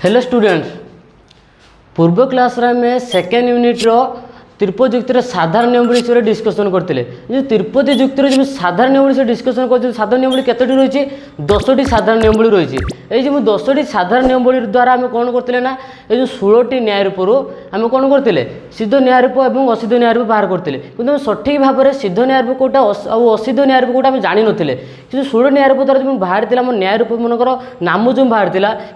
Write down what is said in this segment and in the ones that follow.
Hello students, पूर्व class में second unit रो त्रिपद युक्तिर साधारण नियम विषय में डिस्कसन करते जो त्रिपद युक्तिर जो साधारण नियम विषय डिस्कसन कर साधारण नियम केतोटी रही 10टी साधारण नियम रही है। जो 10टी साधारण नियम द्वारा आम कौन करते ना ये 16टी न्याय रूप आम कौन करते सिद्ध न्याय रूप और असिद्ध न्याय रूप बाहर करते कि सठिक भाव में सिद्ध न्याय रूप कौटा और असिद्ध न्याय रूप कौटा आम जानी नी कि 16 न्याय रूप द्वारा जो बाहर आम न्याय रूप मनकर नाम जो बाहर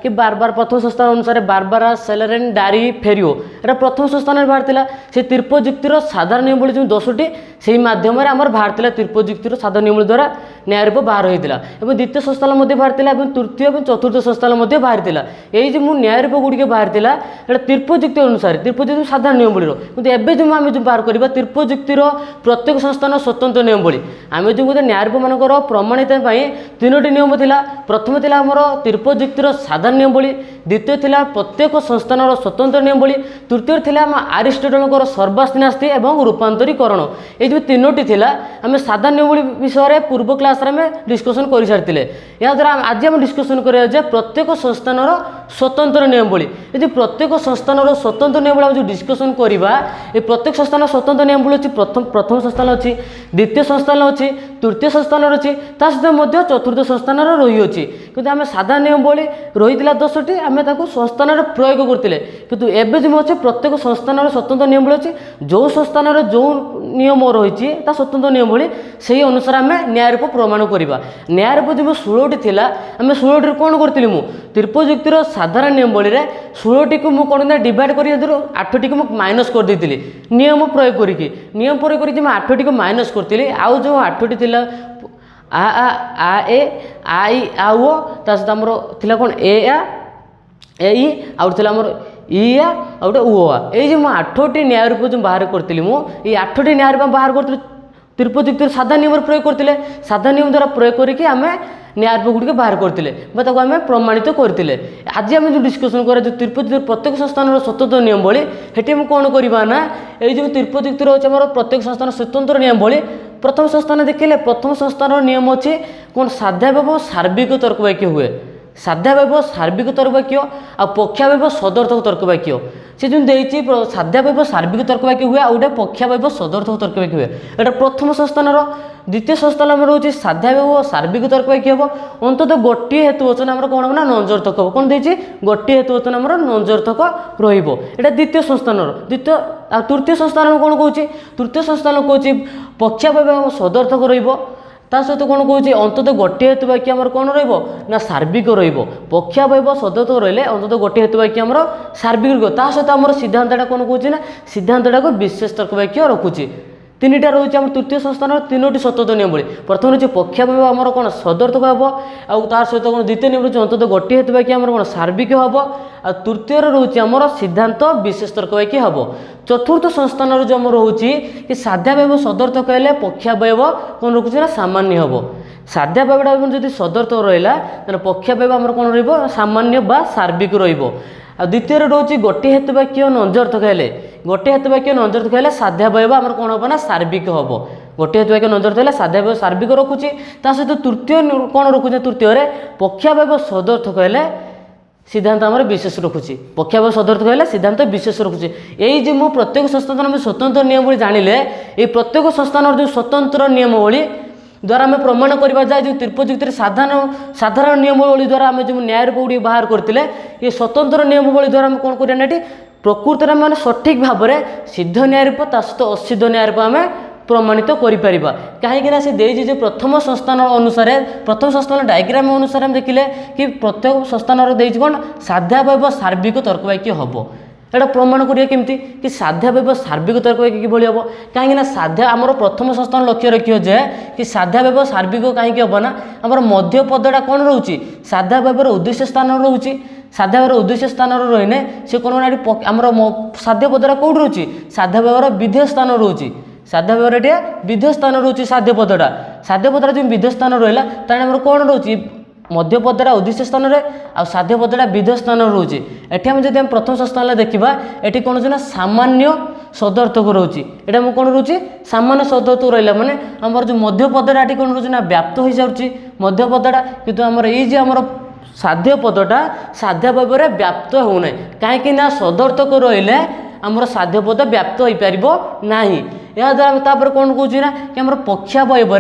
कि बार बार प्रथम संस्थान अनुसार बारबारा सेलेरेन डारी फेरियो एटा प्रथम संस्थान में बाहर से त्रिपद युक्तिर साधारण नियम जो 10टी से माध्यम आम बाहर त्रिपद युक्तिर साधारण नियम द्वारा न्याय रूप बाहर होता है। द्वितीय संस्थान बाहर तृतीय और चतुर्थ संस्थान बाहर यही जो न्याय रूप गुड़िक बाहर त्रिपद युक्ति अनुसार त्रिपद युक्ति साधारण नियमावली किंतु एवं जो आम जो बाहर करवा त्रिपद युक्तिर प्रत्येक संस्थान स्वतंत्र नियमावली आम जो गोटे न्याय रूप मानकर प्रमाणित 3टी नियम थिला। प्रथम थिला हमर त्रिपद युक्तिर साधारण नियमावली, द्वितीय थिला प्रत्येक संस्थान स्वतंत्र नियमावली, तृतीय थिला आम अरिस्टोटल सर्वास्ति नास्ति एवं रूपांतरीकरण। ये जो 3टी थिला आम साधारण नियमावली विषय पूर्व क्लास में डिस्कसन कर सारी या द्वारा आज आम डिस्कसन करा प्रत्येक संस्थान स्वतंत्र नियमावली। यदि प्रत्येक संस्थान स्वतंत्र नियमावली जो डिस्कसन करवा ये प्रत्येक संस्थान स्वतंत्र नियमावली अच्छी प्रथम संस्थान अच्छी, द्वितीय संस्थान अच्छी, तृतीय संस्थान अच्छी, सहित चतुर्थ संस्थान रही अच्छी कि आम साधारण नियमावली रही 10टी आम संस्थान प्रयोग करते किंतु एवं जो अच्छे प्रत्येक संस्थान स्वतंत्र नियमावली अच्छी जो संस्थान जो नियम रही स्वतंत्र नियमावली से अनुसार आम न्याय रूप प्रमाण करवा। न्याय रूप जो 16टी थी आम 16टी कौन करी त्रिपद युक्तिर साधारण नियमावली 16टी को मुझे कौन डिवाइड कर 8टी को माइनस कर देती नियम प्रयोग करके 8टी को माइनस करी आउ जो 8टी थी आ ए आई आ ओ ता सहित आमर थिला कौन ए ई आउट थिला आमर ई आ आउट ओ आ ये जो 8टी न्याय रूप जो बाहर करी ये 8टी न्याय रूप बाहर कर त्रिपद युक्तिर साधारण नियम प्रयोग करते साधारण नियम द्वारा प्रयोग करके आम न्याय रूप गुड़िक बाहर करते आम प्रमाणित करते। आज आम जो डिस्कसन करा जो त्रिपद प्रत्येक संस्थान स्वतंत्र नियमावली हेटी आम कौन करवा ना ये जो त्रिपद युक्तिर अच्छे आम प्रत्येक संस्थान स्वतंत्र नियमावली प्रथम संस्थान देखिले प्रथम संस्थान नियम अच्छे कौन साध्याव्यय सार्विक तर्क वाक्य हुए साध्याव्यय सार्विक तर्क वाक्य आ पक्षाव्यय सदर्थक तर्क वाक्य से जो देती साध्याव्यय सार्विक तर्क वाक्य हुए आउटे पक्षाव्यय सदर्थक तर्क वाक्य हुए एटा प्रथम संस्थान। द्वितीय संस्थान में रोचे साध्याव्यय सार्विक तर्क वाक्य हम अंतत गोटे हेतुवचन आम कौन हम ना नंजर्थक हम कौन देती गोटे हेतुवचन आम नंजर्थक रहा द्वितीय संस्थान। द्वितीय तृतीय संस्थान में कौन कौचे तृतीय संस्थान कौचे पक्षाव्यय सदर्थक ता सहित कौन कौचे अंतत गोटे हेतु वाक्य आम कौन ना सार्विक रक्षाव्यय सदर्थक रही अंतत गोटे हेतु वाक्य आम सार्विक सहित आम सिद्धांतटा कौन कौचे ना सिद्धांतटा को विशेष तर्क वाक्य रखुचे। 3टा रही आम तृतीय संस्थान 3टी स्वतंत्र नियमावली प्रथम रही पक्षाव्यय आम कौन सदर्थक हम आउ तार सहित कौन द्वितीय नियम रही अंतत गोटे हेतु वाक्य आम कौन सार्विक हम आ तृतीय रही आम सिद्धांत विशेष तर्क वाक्य हम। चतुर्थ संस्थान जो आम रोचे कि साध्याव्यय सदर्थक हेल्ले पक्षाव्यय कौन रखुचे ना सामान्य हम साध्याव्ययटा जब सदर्थक रहा पक्षाव्यय आम कौन रमान्य बा सार्विक द्वितीय रोचे गोटे हेतु वाक्य नंजर्थक हेल्ले गोटे हेतु वाक्य नंजर्थक हेल्ले साध्याव्यय आम कौन हम ना सार्विक हम गोटे हेतु वाक्य नंजर्थक हेल्ले साध्याव्यय सार्विक रखुचे सहित तृतीय कौन रखुचे तृतीय पक्षाव्यय सदर्थक हेल्ले सिद्धांत आम विशेष रखुचे पक्षाव्यय सदर्थक हेल्ले सिद्धांत विशेष रखुचे। यही जो मु प्रत्येक संस्थान में स्वतंत्र नियमावली जानिले ये प्रत्येक संस्थान जो स्वतंत्र नियमावली द्वारा आम प्रमाण करवा जाए जो त्रिपद युक्तिर साधारण नियमावली द्वारा आम जो न्याय रूप गुड़ी बाहर करते ये स्वतंत्र नियमावली द्वारा आम कौन करना प्रकृत में मैंने सठिक भाव में सिद्ध न्याय रूप ता सहित असिद्ध न्याय रूप आम प्रमाणित करें कहीं से देजी प्रथम संस्थान अनुसार प्रथम संस्थान डायग्राम अनुसार हम देखिले कि प्रत्येक संस्थान देजी कौन साध्याव्यय सार्विक तर्क वाक्य हम एटा प्रमाण करिया केमती कि साध्याव्यय सार्विक तर्क वाक्य किभली हम कहीं साध्या आमर प्रथम संस्थान लक्ष्य रखियो जे कि साध्याव्यय सार्विक कहीं हम ना आमर मध्य पदटा कौन रोचे साध्याव्यय उद्देश्य स्थान रोचे साध्याव्यय उद्देश्य स्थान रही से कौन आमर साध्य पदटा कौट रोचे साध्याव्यय विधेय स्थान रोचे साध्याव्यय विधेय स्थान रोचे साध्य पदटा जो विधेय स्थान रहा तार कौन रोचे मध्य पदटा उद्देश्य स्थान आ साध्य पदटा विधेय स्थान रोचे एटी हम जब प्रथम संस्थान देखा ये कौन ना सामान्य सदर्थक रोचे यहाँ कौन रोचे सामान्य सदर्थक रहा माने आमर जो मध्य पदटा कौन रोचे ना व्याप्त हो जाऊँगी मध्य पदटा किंतु आमर ये आमर साध्य पदटा साध्य व्यवहार व्याप्त होना कहीं सदर्थक रहिले आमर साध्य पद व्याप्त हो पार ना या द्वारा कौन कौन ना कि आम पक्षावयव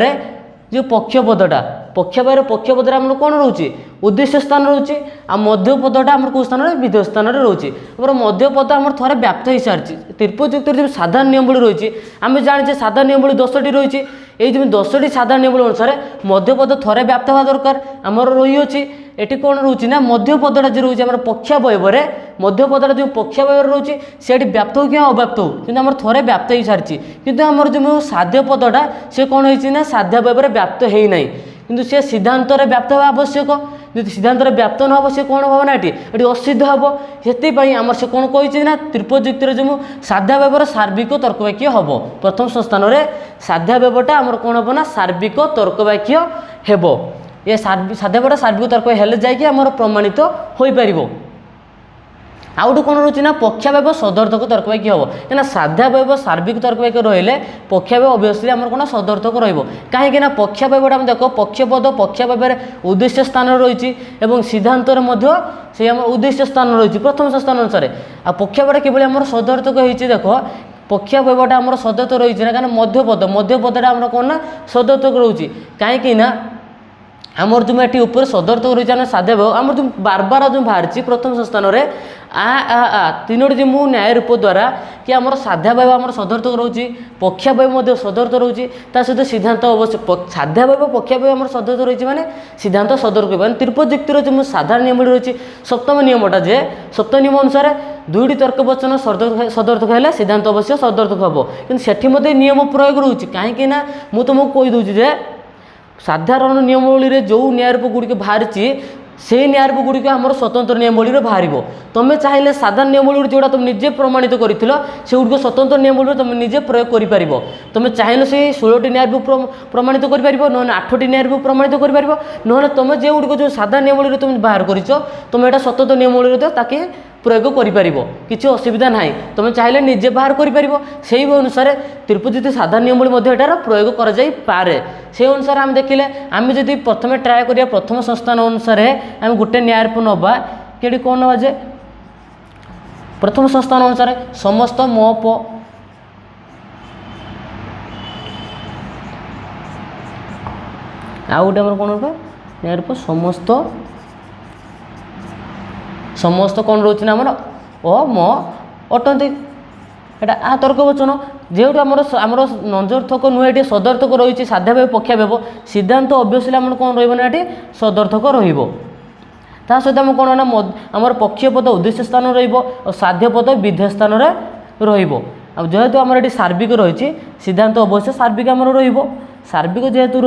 जो पक्षपदटा पक्षावयर पक्षपद आम कौन रोचे उद्देश्य स्थान रोचे आ मध्य पदटा आम कौ स्थान विधेय स्थान रोचे मध्य पद आम थे व्याप्त हो सारी त्रिपयुक्त जो साधारण नियमावली रही आम जाने साधारण नियमावली 10टी रही ये जो 10टी साधारण नियमावली अनुसार मध्यपद थे व्याप्त हवा दरकार आमर रही अच्छी एटी कौन रोचे ना मध्यपदटा जो रोचे आम पक्षावयव मध्यपदटा जो पक्षावयव रोचे से व्याप्त हो कि अव्याप्त हो कि आम थे व्याप्त हो सारी कितु आमर जो साध्य पदटा से कौन होना साध्य व्यवहार व्याप्त होना किंतु से सिद्धांत व्याप्त हवा आवश्यक जो सिद्धांत व्याप्त न हो सी कौन हम ना ये असिद्ध हम से आम से कौन कही ना त्रिपयुक्तिर जो साध्य व्यवहार सार्विक तर्कवाक्य हम प्रथम संस्थान में साध्य व्यवहारटा आम कौन हम ना सार्विक तर्कवाक्य हेब ये साध्य व्यवहार सार्विक तर्क हेले जाकि आम प्रमाणित हो पार आउ गोटे कौन रोचे ना पक्षावयव सदर्थक तर्कवाक्य हम क्या साध्यावयव सार्विक तर्कवाक्य रहिले पक्षावयव अभियसली आम कौन सदर्थक रही पक्षावयवटा देख पक्षपद पक्षावयव उद्देश्य स्थान रही सिद्धांत से आम उद्देश्य स्थान रही प्रथम स्थान अनुसार आ पक्षावयवटा केवल आम सदर्थक होती देख पक्षावयवटा आम सदर्थक रही ना मध्यपदटा आम कौन ना सदर्थक रोचे कहीं आमर जो ये ऊपर सदर्थक रही है साध्य आम जो बार जो बाहरी प्रथम स्थान में आ तीनोटी जो न्याय रूप द्वारा कि आम साध्यावयव आम सदर्थक रोचे पक्षावयव सदर्थक रोचे सहित सिद्धांत अवश्य साध्यावयव पक्षावयव आम सदर्थक रही मैंने सिद्धांत सदर्थक मैंने त्रिपयुक्तिर जो साधारण नियम रही सप्तम नियमटा जे सप्तम नियम अनुसार दुईटी तर्कवचन सदर्थक है सिद्धांत अवश्य सदर्थक हम कि नियम प्रयोग रोचे कहीं मुझे तुमको कहीदे साधारण नियमावली जो न्यायरूप गुड़िक बाहरी से न्यायरूप गुड़िक आम स्वतंत्र नियमावली बाहर तुम्हें चाहिए साधारण नियमावली जोड़ा तुम निजे प्रमाणित कर से गुड़िक स्वतंत्र नियमावली तुम निजे प्रयोग कर तुम्हें चाहिए से 16टी न्यायरूप प्रमाणित कर 8टी न्यायरूप प्रमाणित कर ना तुम्हें जो गुड़िक जो साधारण नियमावली तुम बाहर कर तुम्हें यहाँ स्वतंत्र नियमावली ताकि प्रयोग कर किसी असुविधा ना तुम चाहिए निजे बाहर कर अनुसार त्रिपयुक्त साधारण नियमावली एटार प्रयोग करे से अनुसार आम देखिले आम जब प्रथम ट्राए करिया प्रथम संस्थान अनुसार आम गोटे न्यायरूप नवा कि कौन ना जे प्रथम संस्थान अनुसार समस्त मप आ गोटे कौन न्यायरूप समस्त समस्त कौन रोचे ना आमर अ म अटंती एटा आ तर्कवचन जेहतु आमर नंजर्थक नुहे ये सदर्थक रही साध्यावयव पक्षावयव सिद्धांत अभ्यसली आम कौन रही ये सदर्थक ता सहित आम कौन ना आमर पक्षपद उद्देश्य स्थान साध्यपद विधेय स्थान जेहेतु आमर ये सार्विक रही सिद्धांत अवश्य सार्विक आमर सार्विक जेहेतु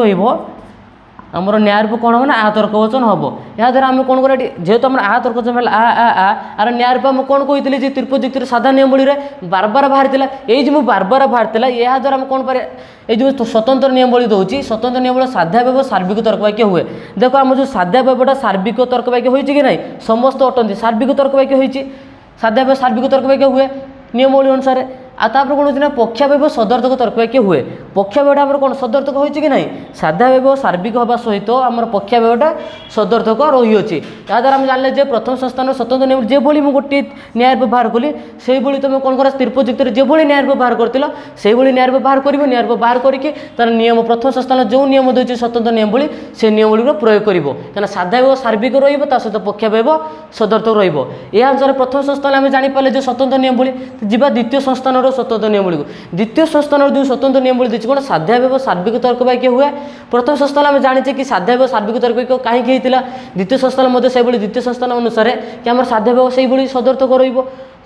रमर न्यायरूप कौन हम ना आ तर्कवचन हम या द्वारा आम कौन कर जेहेतु आम आ तर्कवचन आर न्यायरूप आम कौन कही त्रिपयुक्त साधारण नियमावली बार बार बाहरी ये जो बार बार बाहरी या द्वारा आम कौन पर ये जो स्वतंत्र नियमावली दूसरी स्वतंत्र नियमावली साध्यावयव सार्विक तर्कवाक्य हुए देख आम जो साध्यावयवटा सार्विक तर्कवाक्य होती कि नहीं समस्त अटंती सार्विक तर्कवाक्य होती साध्यावयव सार्विक तर्कवाक्य हुए नियमावली अनुसार आतापर कौन होना पक्षावयव सदर्थक तर्कवाक्य हुए पक्षावयवटा आम कौन सदर्थक होती कि नहीं साध्यावयव सार्विक हवा सहित आम पक्षावयवटा सदर्थक रही अच्छे या द्वारा आम जाने जे प्रथम संस्थान स्वतंत्र नियम जो मुझे गोटे न्यायरूप बाहर कली से तुम कौन कर त्रिपयुक्त जो न्यायरूप बाहर कर न्यायरूप बाहर कर न्यायरूप बाहर करके तार नियम प्रथम संस्थान जो नियम दूसरी स्वतंत्र नियमावली से नियमावली प्रयोग कर साध्यावयव सार्विक रहित पक्षावयव सदर्थक रनुसार प्रथम संस्थान आम जापारे जो स्वतंत्र नियमावली जा द्वितीय संस्थान स्वतंत्र नियमावली द्वितीय संस्थान जो स्वतंत्र नियमावली देखिए कौन साध्यावयव सार्विक तर्कवाक्य हुए प्रथम संस्थान आम जाने कि साध्यावयव सार्विक तर्कवाक्य कहीं द्वितीय संस्थान से द्वितीय संस्थान अनुसार कि आम साध्यावयव से सदर्थक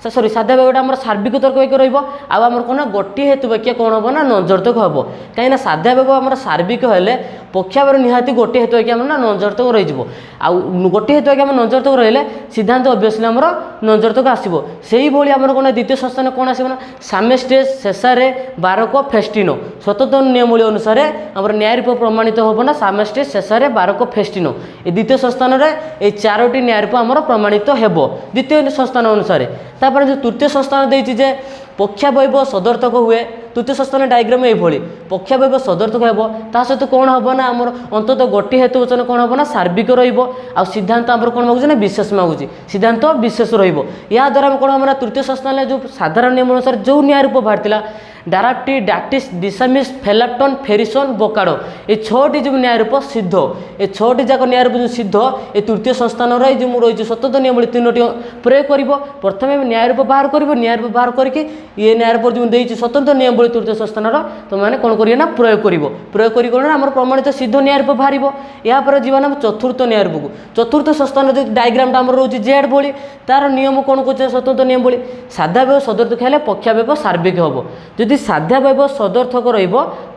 सॉरी साध्यावयवटा आम सार्विक तर्कवाक्य रम कौन गोटे हेतुवाक्य कौन हम ना नंजर्थक हम कहीं साध्यावयव आम सार्विक हेल्ले पक्षावयव निहाती गोटे हेतुवाक्य आम ना नंजर्थक रही गोटे हेतुवाक्य आम नंजर्थक रही सिद्धांत अभ्यसली आम नंजर्थक आसो से आम कौन द्वितीय संस्थान कौन आसना सामेस्टेज शेषारे बारक फेस्टिनो स्वतंत्र नियमावली अनुसार आम न्यायरूप प्रमाणित हम ना सामेस्टेज शेषारे बारक फेस्टिनो ये द्वितीय संस्थान में ये 4टी न्यायरूप आम प्रमाणित हेब द्वितीय संस्थान अनुसार तापर जो तृतीय संस्थान देती जे पक्षावयव सदर्थक हुए तृतीय संस्थान डायग्राम ये पक्षावयव सदर्थक हे ता सहित कौन हम ना आम अंततः गोटे हेतुवचन कौन हम ना सार्विक रिद्धांत आम कौन मागुचे ना विशेष मागुची सिद्धांत विशेष रहा द्वारा कौन हम ना तृतीय संस्थान जो साधारण नियम अनुसार जो न्याय रूप बाहर डाराप्टी डाक्टिस डिसामिस फेलाप्टन फेरिसन बोकाडो ये छटी जो न्याय रूप सिद्ध ये छटी जाक न्याय रूप जो सिद्ध ये तृतीय संस्थान रही रही स्वतंत्र नियमावली तीनोटी प्रयोग कर प्रथम न्याय रूप बाहर कर न्याय रूप बाहर करके ये न्याय रूप जो देती स्वतंत्र नियमावली तृतीय संस्थान तुमने कौन करना प्रयोग कर कौन आम प्रमाणित सिद्ध न्याय रूप बाहर यापर जीवन चतुर्थ न्याय रूप को चतुर्थ संस्थान जो डायग्राम आम रोचे जेड भली तार नियम कौन कहे स्वतंत्र नियमावली साध्यावय सदर्थक हेल्ले पक्षावयव सार्विक हम जदि साध्यावयव सदर्थक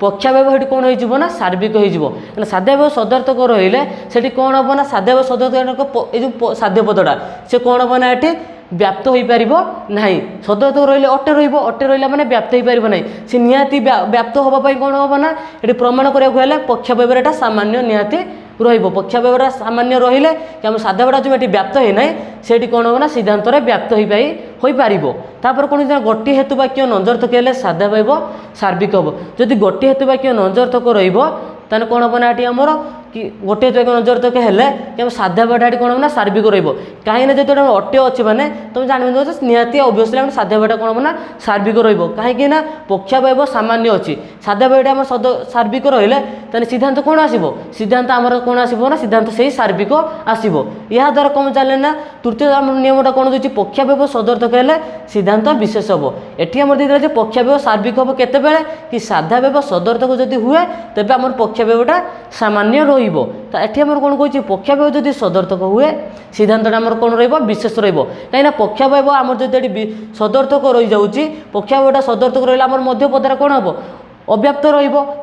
रक्षावयव कौन हो सार्विक हो साध्यावय सदर्थक रही कौन हम ना साध्यावय सदर्थक जो साध्य पदटा से कौन हम ना ये व्याप्त हो पार ना सदर्थक रही अटे अटे रहा मैंने व्याप्त हो पार ना सी निहाती व्याप्त हाँपाई कौन हम ना ये प्रमाण कराया पक्षावयव सामान्य निहाती पक्षावयवटा सामान्य रहिले कि आम साध्यावटा जो ये व्याप्त होना से कौन हम ना सिद्धांत व्याप्त हो पार कौन गोटे हेतुवाक्य नंजर्थक हेल्ले साध्यावयव सार्विक हम जदि गोटे हेतुवाक्य नंजर्थक रहा कौन हम ना ये आमर कि गोटे हेतुवाक्य नंजर्थक हेल्ले कि आम साध्यावयटा कौन हम ना सार्विक रहीं जो अटे अच्छे मैंने तुम जान निहाती अवश्य आम साध्यावयटा कौन हम ना सार्विक कहीं पक्षावयव सामान्य अच्छी साध्यावयटा आम सार्विक रही सिद्धांत कौन आसो सिद्धांत आमर कौन आसो ना सिद्धांत से सार्विक आसो या द्वारा कौन जाने ना तृतीय नियमटा कौन दूसरी पक्षावयव सदर्थक हेल्ले सिद्धांत विशेष हम एटी आम देखा पक्षावयव सार्विक हम केतेबेले कि साध्यावयव सदर्थक जदि हुए तेज आम पक्षावयवटा सामान्य रही आम कौन कह पक्षावयव जदि सदर्थक हुए सिद्धांतटा आम कौन विशेष कहीं पक्षावयव आम जो सदर्थक रही जाऊँगी पक्षावयवटा सदर्थक रहा आम मध्यपदटा कौन हम अव्याप्त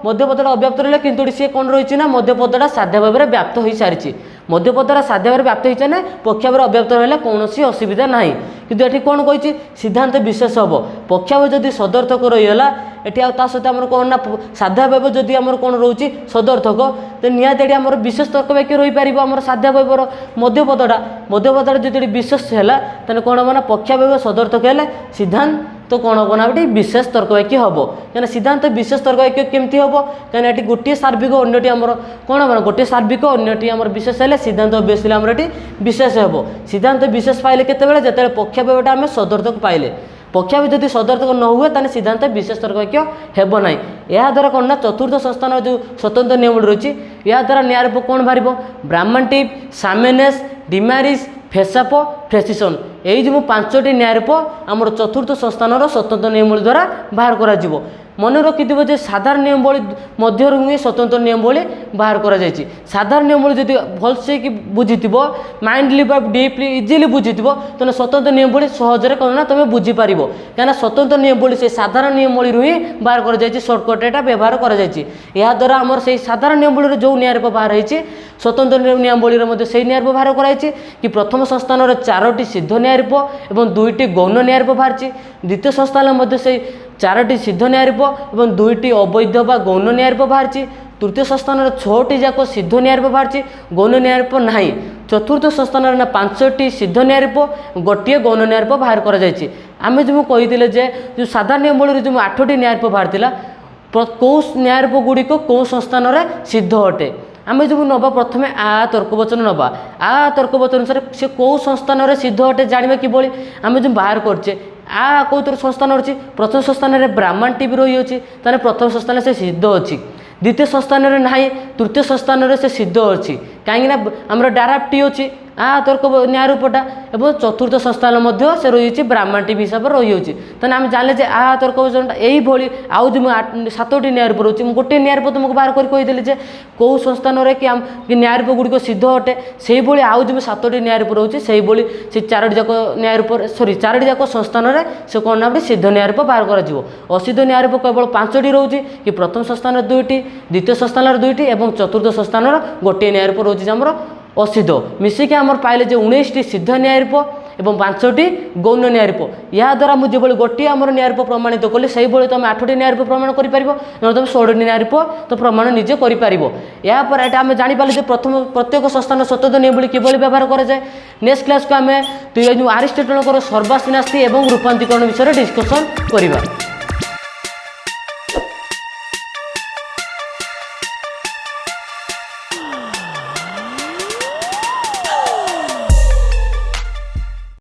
मध्यपदटा अव्याप्त रहा किंतु सी कौन रही ना मध्यपदटा साध्यावय व्याप्त हो सारी मध्यपदटा साध्यावय व्याप्त होता ना पक्षावय अव्याप्त रहा कौन असुविधा ना किंतु ये कौन कही सिद्धांत विशेष हम पक्षावय जदि सदर्थक रहीगला ये सहित आम कौन ना साध्यावय जदि आम कौन रोचे सदर्थक तो निहती आम विशेष तर्क वाक्य रही पार आम साध्यावयर मध्यपदटा जब विशेष है कौन हम ना पक्षावय सदर्थक हेल्ले सिद्धांत तो कौन हम ना ये विशेष तर्क वाक्य हम कहीं सिद्धांत विशेष तर्क वाक्य केमती हम कहीं ये गोटे सार्विक अन्यटी आम कौन हम गोटे सार्विक अन्यटी आम विशेष है सिद्धांत बेसिले आम ये विशेष हम सिद्धांत विशेष पाइले केतेबेले जेतेबेले पक्षावयटा आम सदर्थक पाइले पक्षावय जदि सदर्थक न हुए ताने सिद्धांत विशेष तर्क वाक्य हेब ना या द्वारा कौन ना चतुर्थ संस्थान जो स्वतंत्र नियम रही या द्वारा न्याय रूप कौन बाहर ब्राह्मणटिव सामेनेस डिमारिस फेसाप फ्रेसिसन यही जो पांचटी न्याय रूप आम चतुर्थ संस्थान स्वतंत्र नियम द्वारा बाहर करा मन रखिथिबो जे साधारण नियमावली मध्यरु ही स्वतंत्र नियमावली बाहर करा जायछि साधारण नियमावली जदि भलसे कि बुझिथिबो माइंडली बा डीपली इजिली बुझिथिबो तने स्वतंत्र नियमावली सहजरे कोना तमे बुझि पारिबो काना स्वतंत्र नियमावली से साधारण नियमावली ही बाहर करा जायछि शॉर्टकट एटा व्यवहार करा जायछि या द्वारा हमर से साधारण नियमावली जो न्याय रूप बाहर होइछि स्वतंत्र नियमावली रे मध्ये से न्याय रूप बाहर कराइछि कि प्रथम संस्थान रे 4टी सिद्ध न्याय रूप एवं 2टी गौण न्याय रूप बाहरछि द्वितीय संस्थान मध्ये से 4टी सिद्ध न्याय रूप एवं 2टी अवैध बा गौण न्याय रूप बाहरछि तृतीय संस्थान 6टी जाक सिद्ध न्याय रूप बाहरछि गौण न्याय रूप नाही चतुर्थ संस्थान 5टी सिद्ध न्याय रूप गोटे गौण न्याय रूप बाहर करा जायछि आमे जो कहिथिले जे जो साधारण नियमावली जो 8टी न्याय रूप बाहरथिला कौ न्याय रूप गुड़िक कौ संस्थान सिद्ध अटे आम जो नवा प्रथमे आ तर्कवचन नवा आ तर्कवचन अनुसार से कौ संस्थान सिद्ध अटे जाना कि आम जो बाहर करचे आ कौतर संस्थान अच्छी प्रथम संस्थान में ब्राह्मण टी रही अच्छी ताने प्रथम संस्थान से सिद्ध अच्छी द्वितीय संस्थान में ना तृतीय संस्थान में से सिद्ध अच्छी कहीं आमर डाराप टी अच्छी आ तर्क न्याय रूपटा एवं चतुर्थ संस्थान से रही ब्राह्मण टी हिसाब से रही अच्छी तेना आम जाने जे आ तर्क वचनटा यही आउ जो 7टी न्याय रूप रोचे गोटे न्याय रूप तुमको बाहर करके कौ संस्थान कि न्याय रूप गुड़िक सिद्ध अटे से आउ जो 7टी न्याय रूप रोचे से 4टी जाक न्याय रूप सॉरी 4टी जाक संस्थान से कौन ना सिद्ध न्याय रूप बाहर कर असिद्ध न्याय रूप केवल 5टी रोचे कि प्रथम संस्थान 2टी द्वितीय संस्थान 2टी और चतुर्थ संस्थान गोटे न्याय रूप रोचे आमर असिद्ध मिसिक आमर पाइले जे 19टी सिद्ध न्याय रूप এবং 5টি গୌণ ন্যায়রূপ। ଏହା ଦ୍ୱାରା ମୁଁ ଯେଭଳି ଗୋଟିଏ ଆମର ନ୍ୟାୟରୂପ ପ୍ରମାଣିତ କଲି ସେଇଭଳି ତୁମେ 8ଟି ନ୍ୟାୟରୂପ ପ୍ରମାଣ କରିପାରିବ, ନହେଲେ ତୁମେ 16ଟି ନ୍ୟାୟରୂପ ତ ପ୍ରମାଣ ନିଜେ କରିପାରିବ। ଏହାପରେ ଏଇଟା ଆମେ ଜାଣିପାରିଲେ ଯେ ପ୍ରତ୍ୟେକ ସଂସ୍ଥାନ ସତତ ନିୟମାବଳୀ କିଭଳି ବ୍ୟବହାର କରାଯାଏ। ନେକ୍ସଟ କ୍ଲାସ୍କୁ ଆମେ ଯେଉଁ ଆରିଷ୍ଟଟଲଙ୍କର ସର୍ବାଶ୍ନାସ୍ତି ଏବଂ ରୂପାନ୍ତରୀକରଣ ବିଷୟରେ ଡିସ୍କସନ୍ କରିବା।